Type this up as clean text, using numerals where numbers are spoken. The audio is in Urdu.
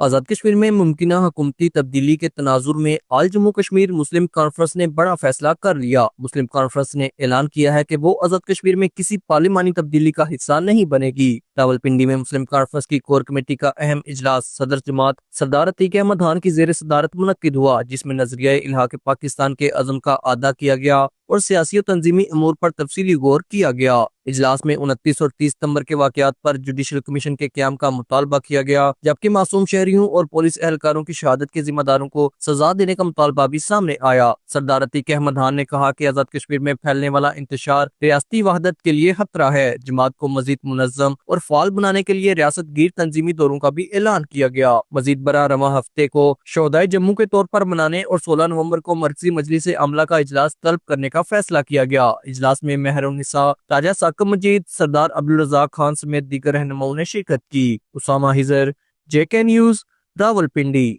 آزاد کشمیر میں ممکنہ حکومتی تبدیلی کے تناظر میں آل جموں کشمیر مسلم کانفرنس نے بڑا فیصلہ کر لیا۔ مسلم کانفرنس نے اعلان کیا ہے کہ وہ آزاد کشمیر میں کسی پارلیمانی تبدیلی کا حصہ نہیں بنے گی۔ راولپنڈی میں مسلم کانفرنس کی کور کمیٹی کا اہم اجلاس صدر جماعت سردار عتیق احمد خان کی زیر صدارت منعقد ہوا، جس میں نظریہ الحاق پاکستان کے عزم کا اعادہ کیا گیا اور سیاسی و تنظیمی امور پر تفصیلی غور کیا گیا۔ اجلاس میں 29 اور 30 ستمبر کے واقعات پر جوڈیشل کمیشن کے قیام کا مطالبہ کیا گیا، جبکہ معصوم شہریوں اور پولیس اہلکاروں کی شہادت کے ذمہ داروں کو سزا دینے کا مطالبہ بھی سامنے آیا۔ سردار عتیق احمد خان نے کہا کہ آزاد کشمیر میں پھیلنے والا انتشار ریاستی وحدت کے لیے خطرہ ہے۔ جماعت کو مزید منظم اور فعال بنانے کے لیے ریاست گیر تنظیمی دوروں کا بھی اعلان کیا گیا۔ مزید برآں رواں ہفتے کو شہدائے جموں کے طور پر منانے اور 16 نومبر کو مرکزی مجلس عاملہ کا اجلاس طلب کرنے کا فیصلہ کیا گیا۔ اجلاس میں مہر النساء راجہ ثاقب مجید، سردار عبدالرزاق خان سمیت دیگر رہنماؤں نے شرکت کی۔ سامہ، جے کے نیوز، راولپنڈی۔